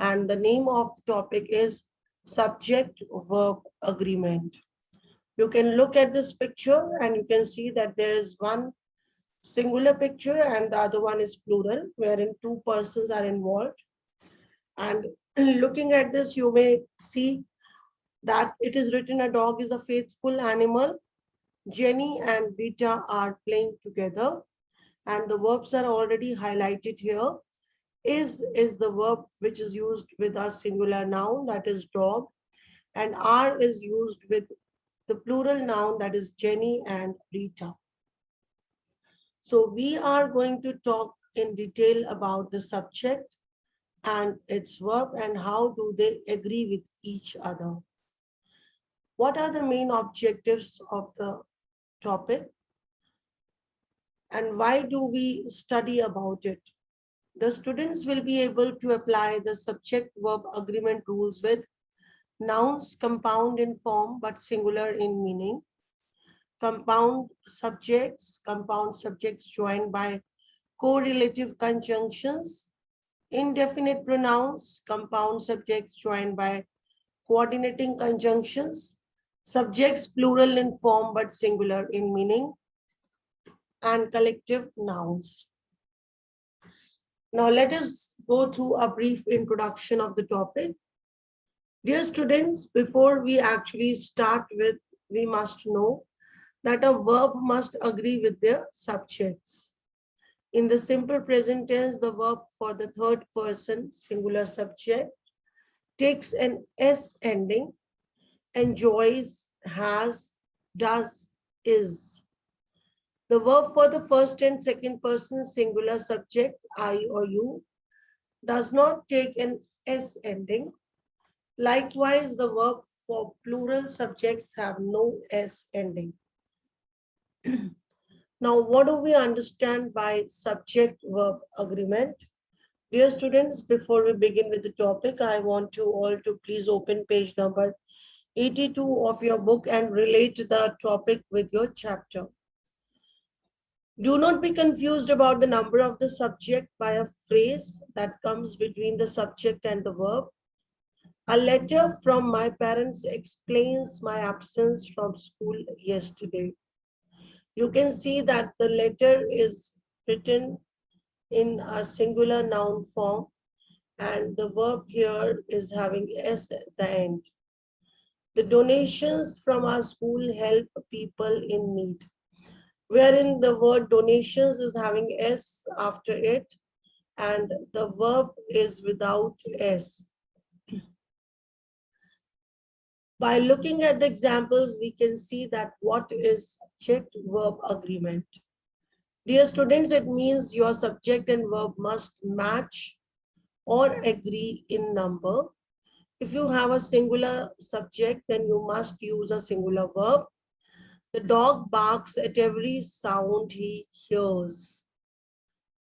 and the name of the topic is subject-verb agreement. You can look at this picture and you can see that there is one singular picture and the other one is plural, wherein two persons are involved. And looking at this, you may see that it is written a dog is a faithful animal. Jenny and Rita are playing together, and the verbs are already highlighted here. Is the verb which is used with a singular noun, that is dog, and are is used with the plural noun, that is Jenny and Rita. So we are going to talk in detail about the subject and its verb and how do they agree with each other. What are the main objectives of the topic and why do we study about it? The students will be able to apply the subject-verb agreement rules with nouns compound in form but singular in meaning, compound subjects joined by correlative conjunctions, indefinite pronouns, compound subjects joined by coordinating conjunctions, subjects plural in form but singular in meaning, and collective nouns. Now let us go through a brief introduction of the topic. Dear students, before we actually start with, we must know that a verb must agree with their subjects. In the simple present tense, the verb for the third person singular subject takes an S ending, enjoys, has, does, is. The verb for the first and second person singular subject, I or you, does not take an S ending. Likewise, the verb for plural subjects have no S ending. Now, what do we understand by subject-verb agreement? Dear students, before we begin with the topic, I want you all to please open page number 82 of your book and relate the topic with your chapter. Do not be confused about the number of the subject by a phrase that comes between the subject and the verb. A letter from my parents explains my absence from school yesterday. You can see that the letter is written in a singular noun form and the verb here is having S at the end. The donations from our school help people in need, wherein the word donations is having S after it and the verb is without S. By looking at the examples, we can see that what is subject-verb agreement. Dear students, it means your subject and verb must match or agree in number. If you have a singular subject, then you must use a singular verb. The dog barks at every sound he hears.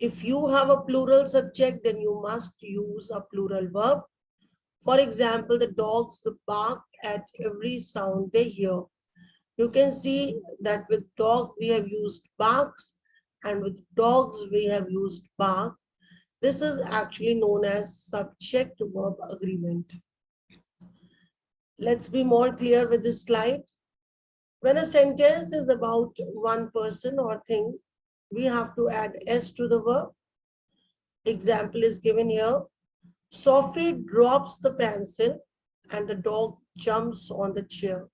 If you have a plural subject, then you must use a plural verb. For example, the dogs bark at every sound they hear. You can see that with dog we have used barks and with dogs we have used bark. This is actually known as subject-verb agreement. Let's be more clear with this slide. When a sentence is about one person or thing, we have to add S to the verb. Example is given here. Sophie drops the pencil and the dog jumps on the chair.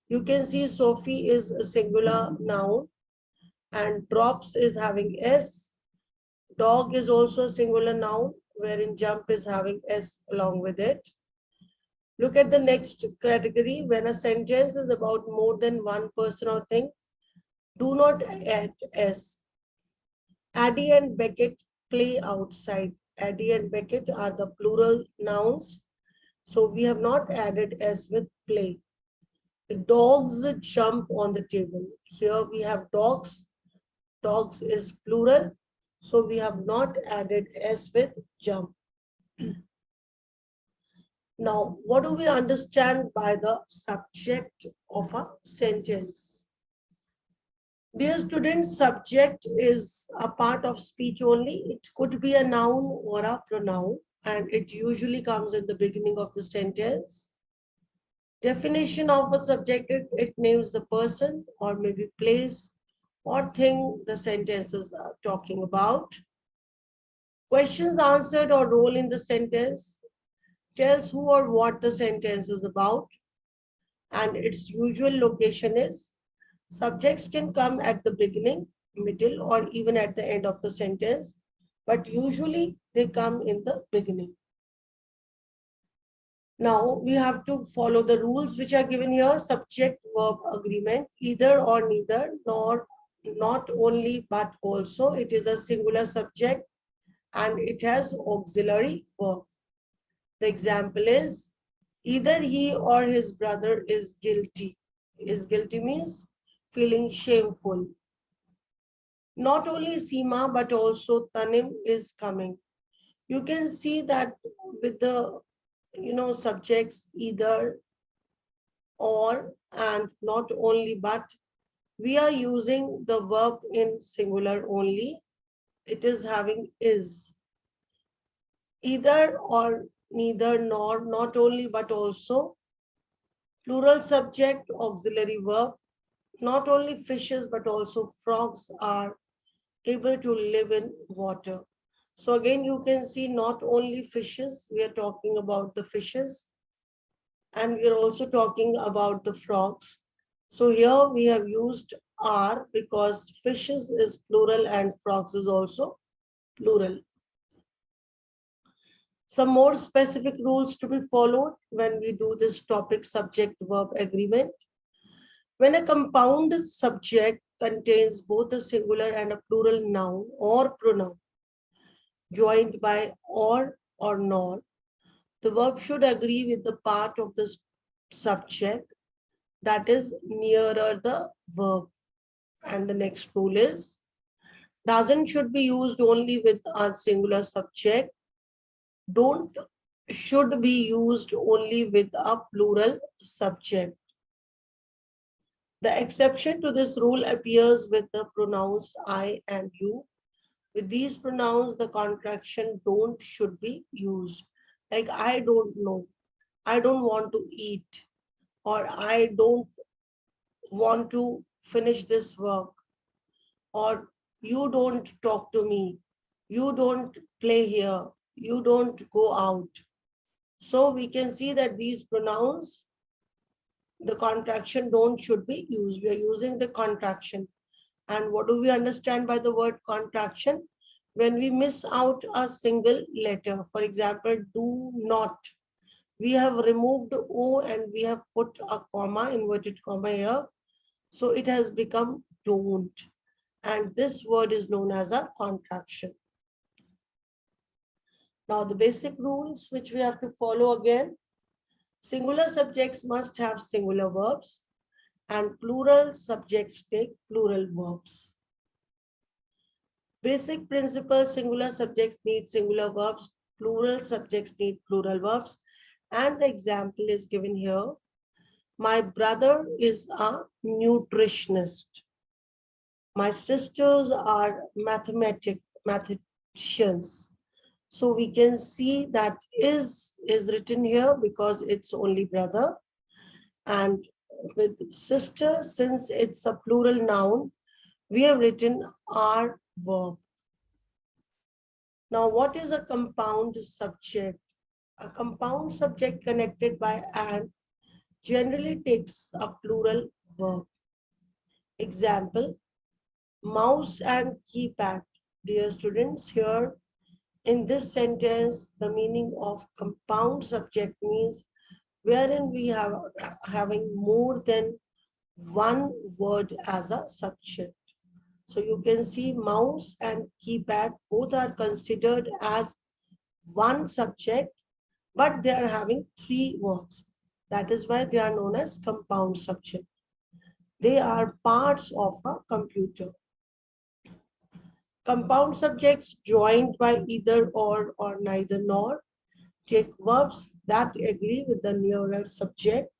You can see Sophie is a singular noun and drops is having S. Dog is also a singular noun wherein jump is having S along with it. Look at the next category. When a sentence is about more than one person or thing, do not add S. Addie and Beckett play outside. Addie and Beckett are the plural nouns. So we have not added S with play. The dogs jump on the table. Here we have dogs. Dogs is plural. So we have not added S with jump. Now, what do we understand by the subject of a sentence? Dear students, subject is a part of speech only. It could be a noun or a pronoun. and it usually comes in the beginning of the sentence. Definition of a subject, it names the person or maybe place or thing the sentences are talking about. Questions answered or role in the sentence tells who or what the sentence is about, and its usual location is. Subjects can come at the beginning, middle, or even at the end of the sentence, but usually they come in the beginning. Now we have to follow the rules which are given here. Subject verb agreement, either or neither, nor not only but also. It is a singular subject and it has auxiliary verb. The example is either he or his brother is guilty. Is guilty means feeling shameful. Not only Seema but also Tanim is coming. You can see that with the subjects either or and not only but, we are using the verb in singular only. It is having is. Either or neither nor, not only but also, plural subject auxiliary verb. Not only fishes but also frogs are able to live in water. So again, you can see not only fishes, we are talking about the fishes, and we are also talking about the frogs. So here we have used are because fishes is plural and frogs is also plural. Some more specific rules to be followed when we do this topic subject verb agreement. When a compound subject contains both a singular and a plural noun or pronoun joined by or nor, the verb should agree with the part of the subject that is nearer the verb. And the next rule is doesn't should be used only with a singular subject. Don't should be used only with a plural subject. The exception to this rule appears with the pronouns I and you. With these pronouns, the contraction don't should be used. Like I don't know, I don't want to eat, or I don't want to finish this work, or you don't talk to me, you don't play here, you don't go out. So we can see that these pronouns, the contraction don't should be used. We are using the contraction. And what do we understand by the word contraction? When we miss out a single letter, for example, do not, we have removed O and we have put a comma, inverted comma here. So it has become don't. And this word is known as a contraction. Now the basic rules which we have to follow again. Singular subjects must have singular verbs and plural subjects take plural verbs. Basic principle, singular subjects need singular verbs, plural subjects need plural verbs. And the example is given here. My brother is a nutritionist. My sisters are mathematicians. So we can see that is written here because it's only brother. And with sister, since it's a plural noun, we have written are verb. Now, what is a compound subject? A compound subject connected by and generally takes a plural verb. Example, mouse and keypad. Dear students, here in this sentence, the meaning of compound subject means wherein we have having more than one word as a subject. So you can see mouse and keypad both are considered as one subject, but they are having three words. That is why they are known as compound subject. They are parts of a computer. Compound subjects joined by either or neither nor take verbs that agree with the nearer subject.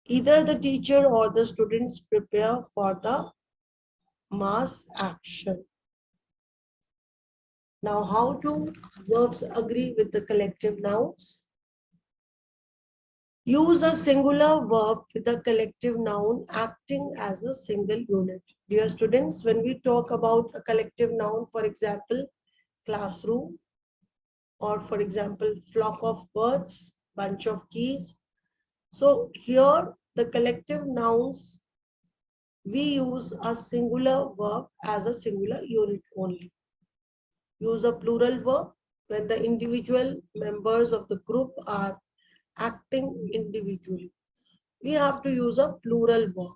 Either the teacher or the students prepare for the mass action. Now, how do verbs agree with the collective nouns? Use a singular verb with a collective noun acting as a single unit. Dear students, when we talk about a collective noun, for example, classroom, or for example, flock of birds, bunch of keys. So here, the collective nouns, we use a singular verb as a singular unit only. Use a plural verb when the individual members of the group are acting individually. We have to use a plural verb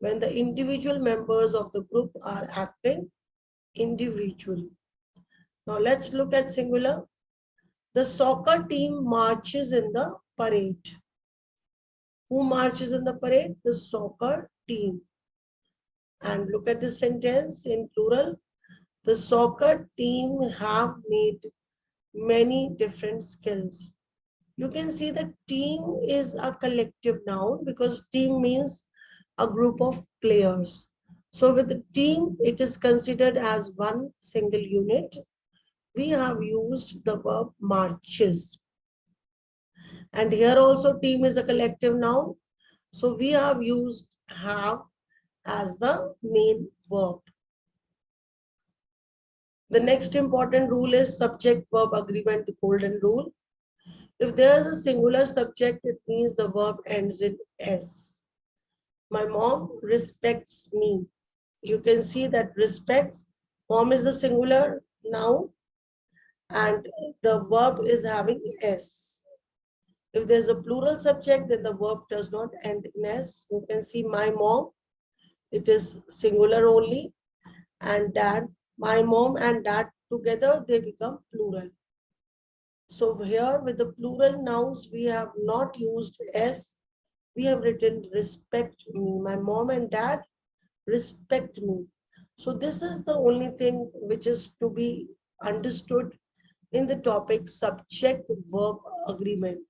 when the individual members of the group are acting individually. Now let's look at singular. The soccer team marches in the parade. Who marches in the parade? The soccer team. And look at this sentence in plural. The soccer team have made many different skills. You can see that team is a collective noun because team means a group of players. So with the team, it is considered as one single unit. We have used the verb marches. And here also team is a collective noun. So we have used have as the main verb. The next important rule is subject-verb agreement, the golden rule. If there is a singular subject, it means the verb ends in S. My mom respects me. You can see that respects, mom is the singular noun and the verb is having S. If there's a plural subject, then the verb does not end in S. You can see my mom, it is singular only, and dad, my mom and dad together, they become plural. So here with the plural nouns, we have not used S. We have written respect me. My mom and dad respect me. So this is the only thing which is to be understood in the topic subject-verb agreement.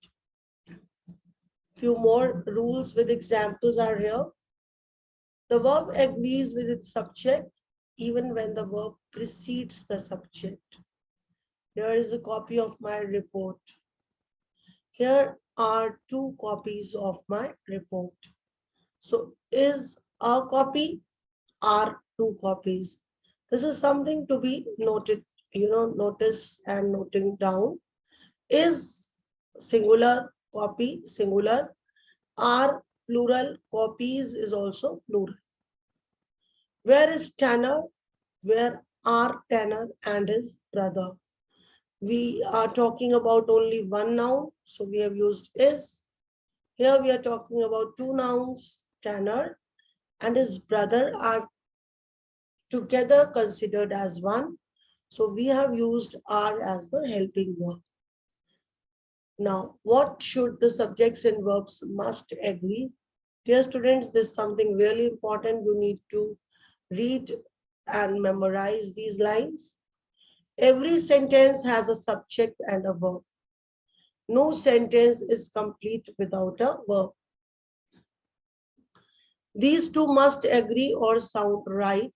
Few more rules with examples are here. The verb agrees with its subject even when the verb precedes the subject. Here is a copy of my report. Here are 2 copies of my report. So is a copy, are 2 copies. This is something to be noted, notice and noting down. Is singular, copy, singular. Are plural, copies is also plural. Where is Tanner? Where are Tanner and his brother? We are talking about only one noun, so we have used is. Here we are talking about 2 nouns, Tanner and his brother are together considered as one. So we have used are as the helping verb. Now, what should the subjects and verbs must agree? Dear students, this is something really important. You need to read and memorize these lines. Every sentence has a subject and a verb. No sentence is complete without a verb. These 2 must agree or sound right.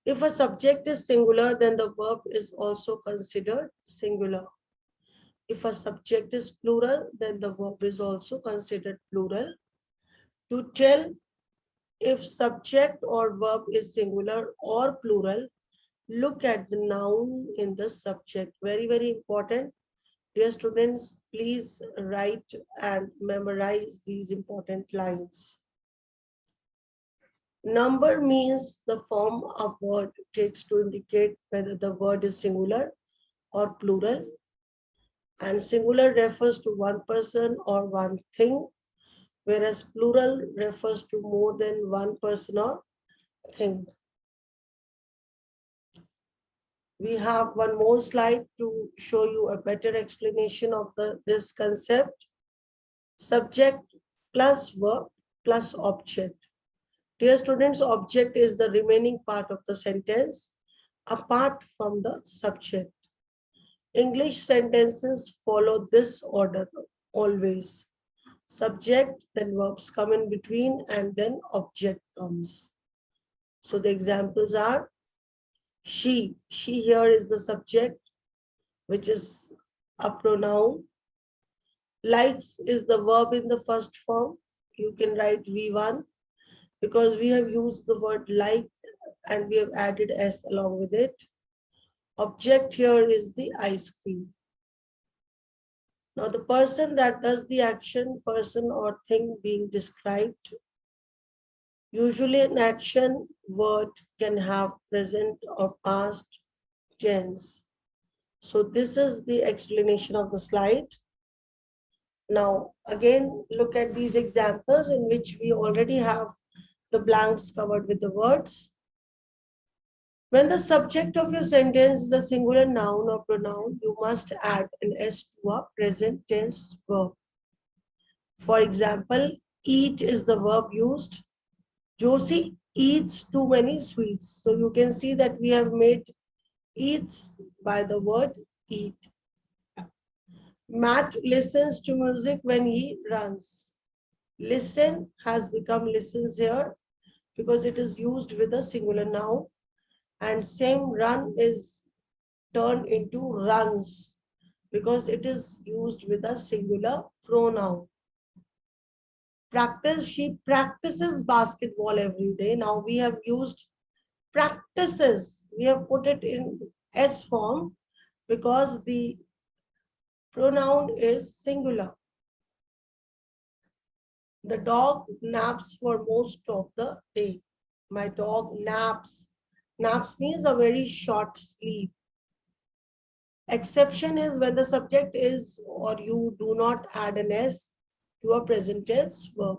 If a subject is singular, then the verb is also considered singular. If a subject is plural, then the verb is also considered plural. To tell if subject or verb is singular or plural, look at the noun in the subject. Very, very important. Dear students, please write and memorize these important lines. Number means the form a word takes to indicate whether the word is singular or plural. And singular refers to one person or one thing, whereas plural refers to more than one person or thing. We have one more slide to show you a better explanation of this concept. Subject plus verb plus object. Dear students, object is the remaining part of the sentence apart from the subject. English sentences follow this order always. Subject, then verbs come in between, and then object comes. So the examples are, She here is the subject, which is a pronoun. Likes is the verb in the first form. You can write V1 because we have used the word like and we have added S along with it. Object here is the ice cream. Now the person that does the action, person or thing being described, usually an action word can have present or past tense. So this is the explanation of the slide. Now again, look at these examples in which we already have the blanks covered with the words. When the subject of your sentence is a singular noun or pronoun, you must add an S to a present tense verb. For example, eat is the verb used. Josie eats too many sweets. So you can see that we have made eats by the word eat. Matt listens to music when he runs. Listen has become listens here because it is used with a singular noun, and same run is turned into runs because it is used with a singular pronoun. Practice, she practices basketball every day. Now we have used practices. We have put it in S form because the pronoun is singular. The dog naps for most of the day. My dog naps. Naps means a very short sleep. Exception is when the subject is or you do not add an S to a present tense verb.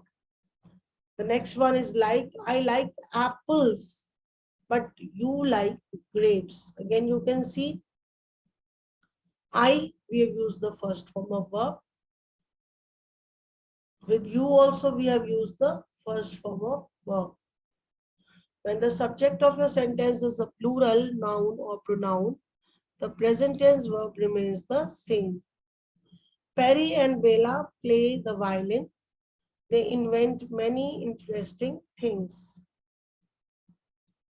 The next one is like, I like apples, but you like grapes. Again, you can see we have used the first form of verb. With you also, we have used the first form of verb. When the subject of your sentence is a plural noun or pronoun, the present tense verb remains the same. Perry and Bella play the violin. They invent many interesting things.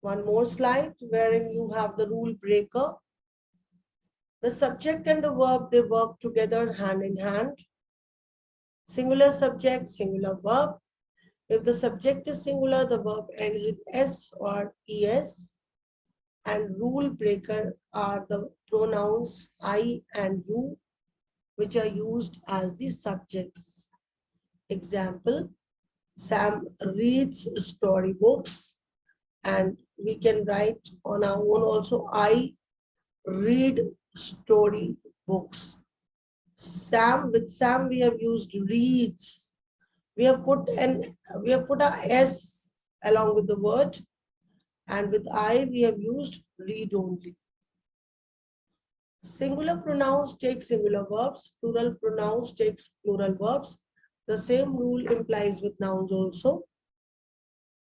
One more slide wherein you have the rule breaker. The subject and the verb, they work together hand in hand. Singular subject, singular verb. If the subject is singular, the verb ends in S or ES. And rule breaker are the pronouns I and you, which are used as the subjects. Example, Sam reads storybooks, and we can write on our own also, I read story books. With Sam we have used reads. We have put a S along with the word, and with I we have used read only. Singular pronouns take singular verbs, plural pronouns takes plural verbs. The same rule implies with nouns also.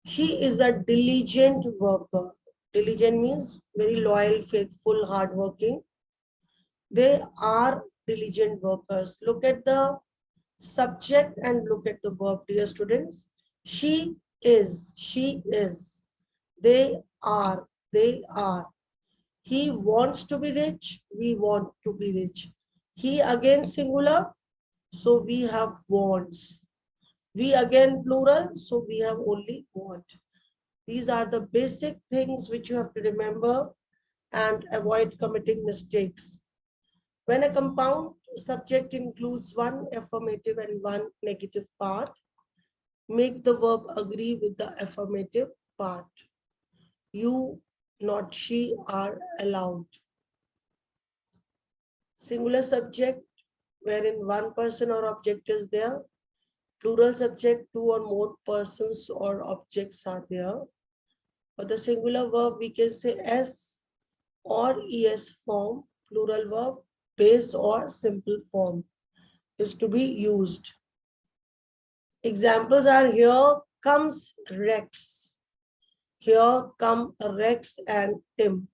She is a diligent worker. Diligent means very loyal, faithful, hardworking. They are diligent workers. Look at the subject and look at the verb, dear students. She is, she is. They are, they are. He wants to be rich, we want to be rich. He again singular, so we have wants. We again plural, so we have only want. These are the basic things which you have to remember and avoid committing mistakes. When a compound subject includes one affirmative and one negative part, make the verb agree with the affirmative part. You, not she, are allowed. Singular subject, wherein one person or object is there. Plural subject, two or more persons or objects are there. For the singular verb, we can say S or ES form. Plural verb, base or simple form is to be used. Examples are here comes Rex. Here come Rex and Tim.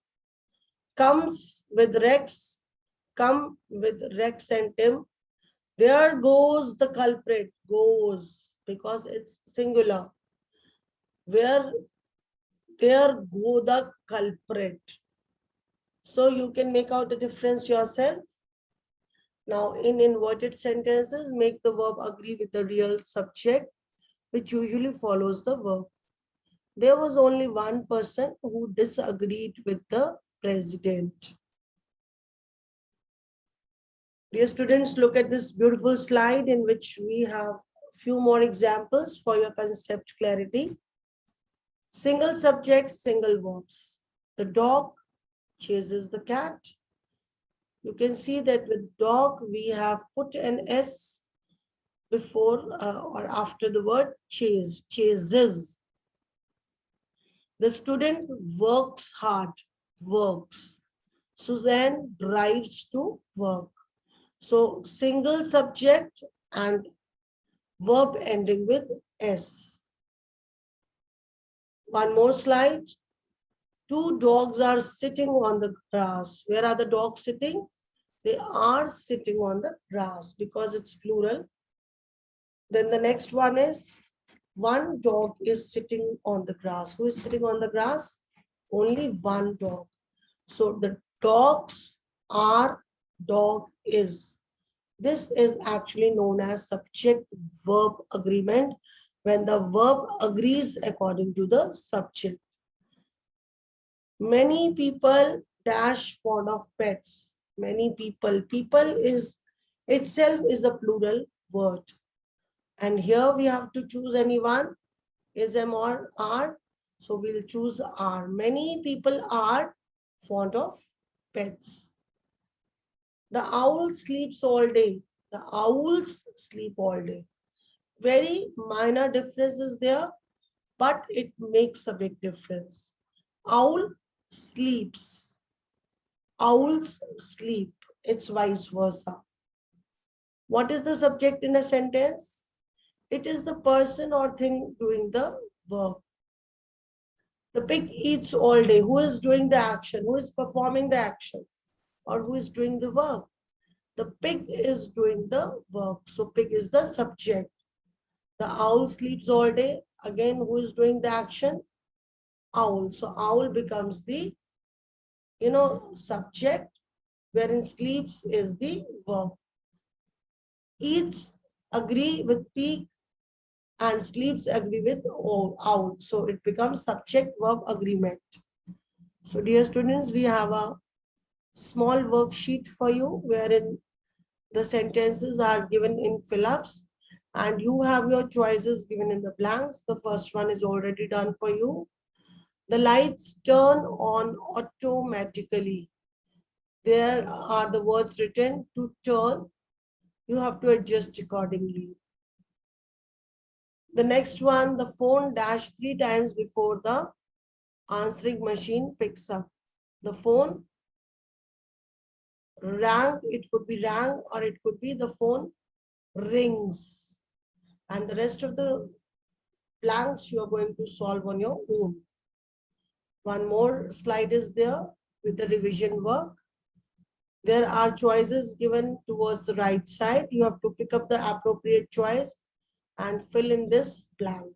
Comes with Rex, come with Rex and Tim. There goes the culprit, goes, because it's singular. Where there go the culprit. So you can make out the difference yourself. Now, in inverted sentences, make the verb agree with the real subject, which usually follows the verb. There was only one person who disagreed with the president. Dear students, look at this beautiful slide in which we have a few more examples for your concept clarity. Single subject, single verbs. The dog chases the cat. You can see that with dog, we have put an S before or after the word chase, chases. The student works hard, works. Suzanne drives to work. So single subject and verb ending with S. One more slide. Two dogs are sitting on the grass. Where are the dogs sitting? They are sitting on the grass because it's plural. Then the next one is one dog is sitting on the grass. Who is sitting on the grass? Only one dog. So the dogs are, dog is. This is actually known as subject-verb agreement when the verb agrees according to the subject. Many people dash fond of pets. Many people. People is itself is a plural word. And here we have to choose anyone, is, am, or are. So we'll choose are. Many people are fond of pets. The owl sleeps all day. The owls sleep all day. Very minor difference is there, but it makes a big difference. Owl sleeps. Owls sleep. It's vice versa. What is the subject in a sentence? It is the person or thing doing the work. The pig eats all day. Who is doing the action? Who is performing the action? Or who is doing the work? The pig is doing the work. So pig is the subject. The owl sleeps all day. Again, who is doing the action? Owl. So owl becomes the, subject, wherein sleeps is the verb. Eats agree with pig and sleeps agree with owl. So it becomes subject verb agreement. So dear students, we have a small worksheet for you wherein the sentences are given in fill-ups and you have your choices given in the blanks. The first one is already done for you. The lights turn on automatically. There are the words written to turn. You have to adjust accordingly. The next one, the phone dashed 3 times before the answering machine picks up. The phone rang, it could be rang or it could be the phone rings. And the rest of the blanks you are going to solve on your own. One more slide is there with the revision work. There are choices given towards the right side. You have to pick up the appropriate choice and fill in this blank.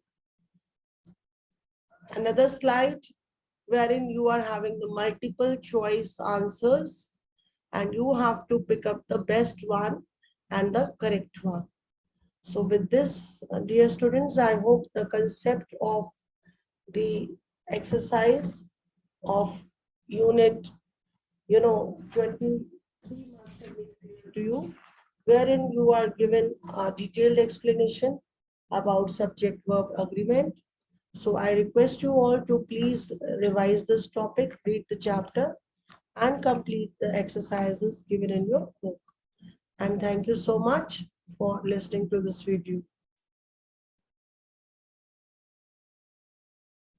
Another slide wherein you are having the multiple choice answers and you have to pick up the best one and the correct one. So with this, dear students, I hope the concept of the exercise of unit 23 must have been clear to you, wherein you are given a detailed explanation about subject verb agreement. So I request you all to please revise this topic, read the chapter and complete the exercises given in your book. And thank you so much for listening to this video.